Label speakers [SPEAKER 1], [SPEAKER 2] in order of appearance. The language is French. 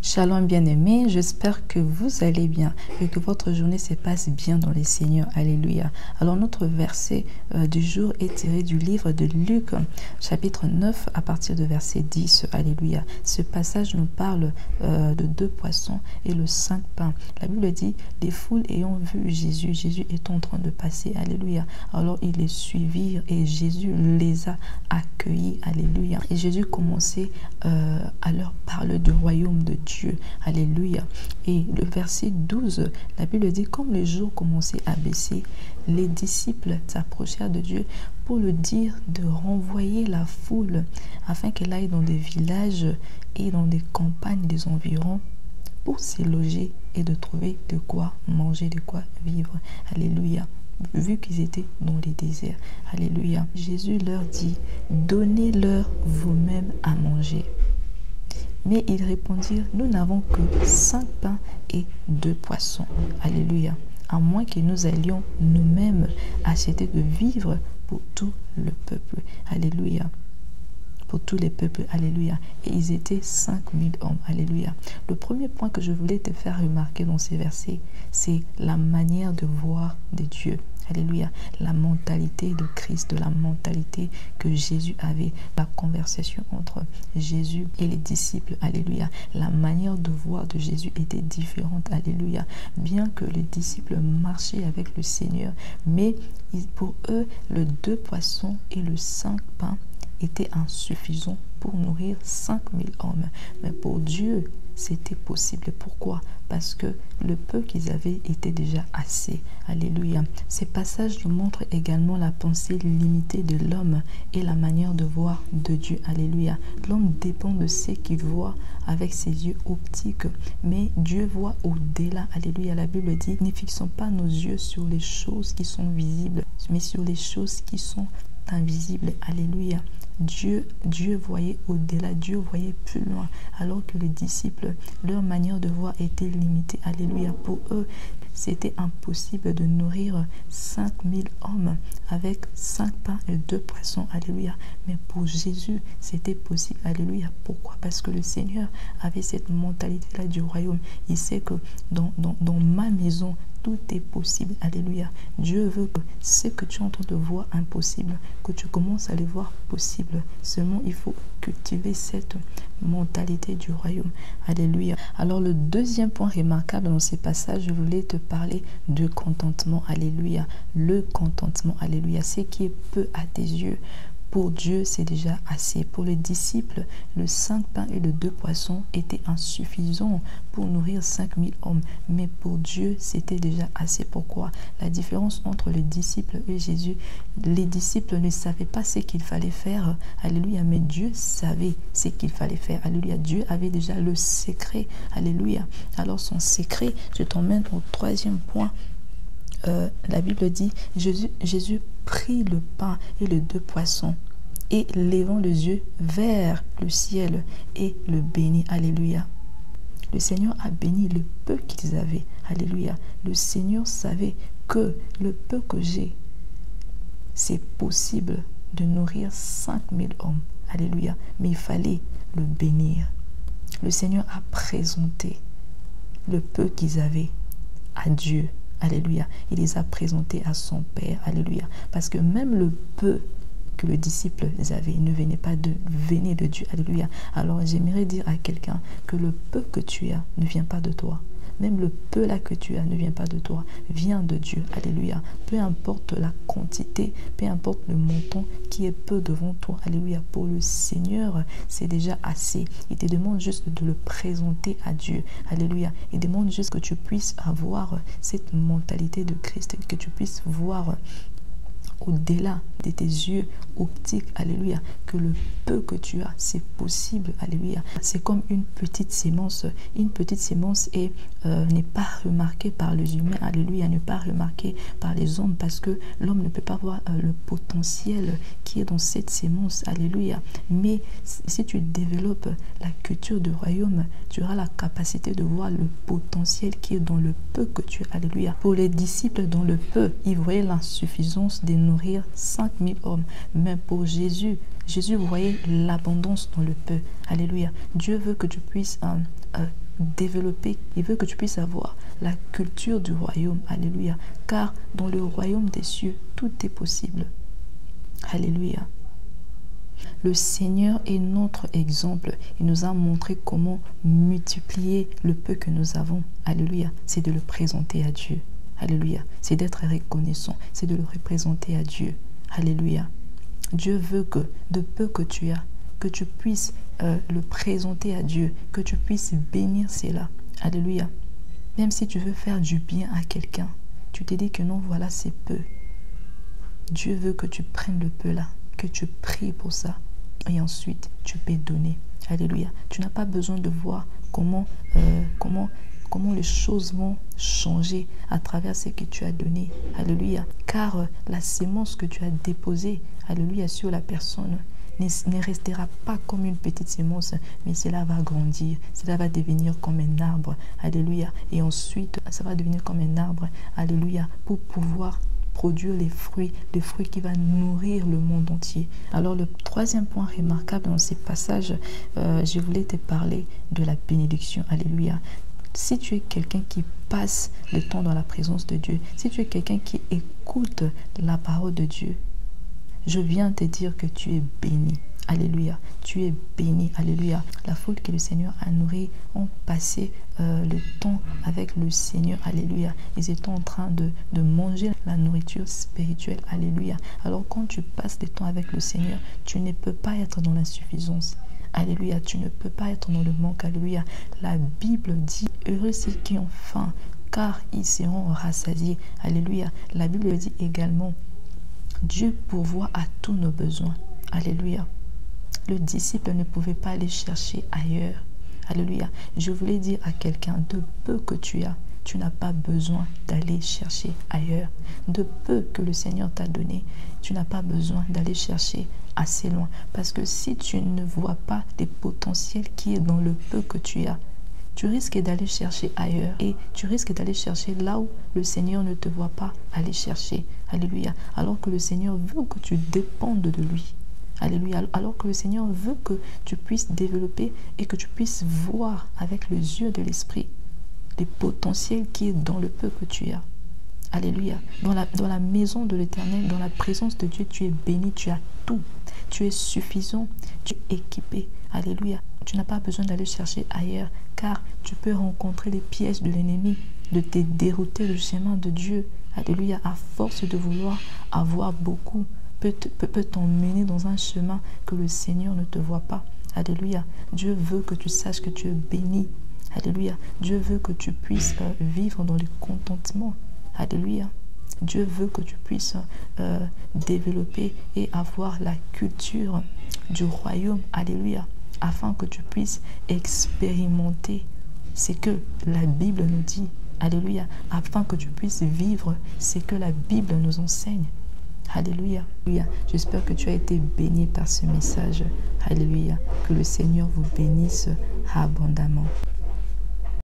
[SPEAKER 1] Shalom bien-aimés, j'espère que vous allez bien et que votre journée se passe bien dans les Seigneurs. Alléluia. Alors notre verset du jour est tiré du livre de Luc, chapitre 9, à partir de verset 10. Alléluia. Ce passage nous parle de 2 poissons et le 5 pains. La Bible dit, les foules ayant vu Jésus, Jésus est en train de passer. Alléluia. Alors ils les suivirent et Jésus les a accueillis. Alléluia. Et Jésus commençait à leur parler du royaume de Dieu. Alléluia. Et le verset 12, la Bible dit, comme les jours commençaient à baisser, les disciples s'approchèrent de Dieu pour le dire de renvoyer la foule afin qu'elle aille dans des villages et dans des campagnes des environs pour s'y loger et de trouver de quoi manger, de quoi vivre. Alléluia. Vu qu'ils étaient dans les déserts. Alléluia. Jésus leur dit, donnez-leur vous-même à manger. Mais ils répondirent, nous n'avons que 5 pains et 2 poissons. Alléluia. À moins que nous allions nous-mêmes acheter de vivre pour tout le peuple. Alléluia. Pour tous les peuples. Alléluia. Et ils étaient 5000 hommes. Alléluia. Le premier point que je voulais te faire remarquer dans ces versets, c'est la manière de voir de Dieu. Alléluia. La mentalité de Christ, la mentalité que Jésus avait, la conversation entre Jésus et les disciples. Alléluia. La manière de voir de Jésus était différente. Alléluia. Bien que les disciples marchaient avec le Seigneur, mais pour eux, le 2 poissons et le 5 pains étaient insuffisants pour nourrir 5000 hommes. Mais pour Dieu, c'était possible. Pourquoi? Parce que le peu qu'ils avaient était déjà assez. Alléluia. Ces passages nous montrent également la pensée limitée de l'homme et la manière de voir de Dieu. Alléluia. L'homme dépend de ce qu'il voit avec ses yeux optiques, mais Dieu voit au-delà. Alléluia. La Bible dit, ne fixons pas nos yeux sur les choses qui sont visibles, mais sur les choses qui sont invisibles. Alléluia. Dieu voyait au-delà, Dieu voyait plus loin, alors que les disciples, leur manière de voir était limitée. Alléluia. Pour eux, c'était impossible de nourrir 5000 hommes avec 5 pains et 2 poissons. Alléluia. Mais pour Jésus, c'était possible. Alléluia. Pourquoi? Parce que le Seigneur avait cette mentalité-là du royaume. Il sait que dans ma maison, tout est possible. Alléluia. Dieu veut que ce que tu es en train de voir impossible, que tu commences à les voir possible. Seulement, il faut cultiver cette mentalité du royaume. Alléluia. Alors, le deuxième point remarquable dans ces passages, je voulais te parler de contentement. Alléluia. Le contentement. Alléluia. Ce qui est peu à tes yeux, pour Dieu, c'est déjà assez. Pour les disciples, le 5 pains et le 2 poissons étaient insuffisants pour nourrir 5000 hommes. Mais pour Dieu, c'était déjà assez. Pourquoi? La différence entre les disciples et Jésus, les disciples ne savaient pas ce qu'il fallait faire. Alléluia. Mais Dieu savait ce qu'il fallait faire. Alléluia. Dieu avait déjà le secret. Alléluia. Alors son secret, je t'emmène au troisième point. La Bible dit, Jésus prit le pain et les 2 poissons et levant les yeux vers le ciel et le bénit. Alléluia. Le Seigneur a béni le peu qu'ils avaient. Alléluia. Le Seigneur savait que le peu que j'ai, c'est possible de nourrir 5000 hommes. Alléluia. Mais il fallait le bénir. Le Seigneur a présenté le peu qu'ils avaient à Dieu. Alléluia. Il les a présentés à son Père. Alléluia. Parce que même le peu que les disciples avaient ne venait pas venait de Dieu. Alléluia. Alors j'aimerais dire à quelqu'un que le peu que tu as ne vient pas de toi. Même le peu là que tu as ne vient pas de toi, vient de Dieu. Alléluia. Peu importe la quantité, peu importe le montant qui est peu devant toi. Alléluia. Pour le Seigneur, c'est déjà assez. Il te demande juste de le présenter à Dieu. Alléluia. Il demande juste que tu puisses avoir cette mentalité de Christ, que tu puisses voir au-delà de tes yeux optiques. Alléluia. Que le peu que tu as, c'est possible. Alléluia. C'est comme une petite sémence. Une petite sémence n'est pas remarquée par les humains. Alléluia. N'est pas remarquée par les hommes parce que l'homme ne peut pas voir le potentiel qui est dans cette sémence. Alléluia. Mais si tu développes la culture du royaume, tu auras la capacité de voir le potentiel qui est dans le peu que tu as. Alléluia. Pour les disciples, dans le peu, ils voyaient l'insuffisance des nourrir 5000 hommes. Mais pour Jésus, Jésus voyait l'abondance dans le peu. Alléluia. Dieu veut que tu puisses développer, il veut que tu puisses avoir la culture du royaume. Alléluia. Car dans le royaume des cieux, tout est possible. Alléluia. Le Seigneur est notre exemple. Il nous a montré comment multiplier le peu que nous avons. Alléluia. C'est de le présenter à Dieu. Alléluia. C'est d'être reconnaissant. C'est de le représenter à Dieu. Alléluia. Dieu veut que de peu que tu as, que tu puisses le présenter à Dieu, que tu puisses bénir cela. Alléluia. Même si tu veux faire du bien à quelqu'un, tu te dis que non, voilà, c'est peu. Dieu veut que tu prennes le peu là, que tu pries pour ça. Et ensuite, tu peux donner. Alléluia. Tu n'as pas besoin de voir comment les choses vont changer à travers ce que tu as donné. Alléluia. Car la sémence que tu as déposée, alléluia, sur la personne ne restera pas comme une petite sémence, mais cela va grandir, cela va devenir comme un arbre. Alléluia. Et ensuite, ça va devenir comme un arbre. Alléluia. Pour pouvoir produire les fruits qui vont nourrir le monde entier. Alors le troisième point remarquable dans ces passages, je voulais te parler de la bénédiction. Alléluia. Si tu es quelqu'un qui passe le temps dans la présence de Dieu, si tu es quelqu'un qui écoute la parole de Dieu, je viens te dire que tu es béni. Alléluia. Tu es béni. Alléluia. La foule que le Seigneur a nourrie ont passé le temps avec le Seigneur. Alléluia. Ils étaient en train de manger la nourriture spirituelle. Alléluia. Alors quand tu passes le temps avec le Seigneur, tu ne peux pas être dans l'insuffisance. Alléluia. Tu ne peux pas être dans le manque. Alléluia. La Bible dit, heureux ceux qui ont faim, car ils seront rassasiés. Alléluia. La Bible dit également, Dieu pourvoit à tous nos besoins. Alléluia. Le disciple ne pouvait pas aller chercher ailleurs. Alléluia. Je voulais dire à quelqu'un, de peu que tu as, tu n'as pas besoin d'aller chercher ailleurs. De peu que le Seigneur t'a donné, tu n'as pas besoin d'aller chercher assez loin. Parce que si tu ne vois pas les potentiels qui est dans le peu que tu as, tu risques d'aller chercher ailleurs et tu risques d'aller chercher là où le Seigneur ne te voit pas aller chercher. Alléluia. Alors que le Seigneur veut que tu dépendes de lui. Alléluia. Alors que le Seigneur veut que tu puisses développer et que tu puisses voir avec les yeux de l'esprit les potentiels qui est dans le peu que tu as. Alléluia. Dans la maison de l'Éternel, dans la présence de Dieu, tu es béni, tu as tout. Tu es suffisant, tu es équipé. Alléluia. Tu n'as pas besoin d'aller chercher ailleurs, car tu peux rencontrer les pièges de l'ennemi, de te dérouter du chemin de Dieu. Alléluia. À force de vouloir avoir beaucoup, peut t'emmener dans un chemin que le Seigneur ne te voit pas. Alléluia. Dieu veut que tu saches que tu es béni. Alléluia. Dieu veut que tu puisses vivre dans le contentement. Alléluia. Dieu veut que tu puisses développer et avoir la culture du royaume. Alléluia. Afin que tu puisses expérimenter ce que la Bible nous dit. Alléluia. Afin que tu puisses vivre ce que la Bible nous enseigne. Alléluia. J'espère que tu as été béni par ce message. Alléluia. Que le Seigneur vous bénisse abondamment.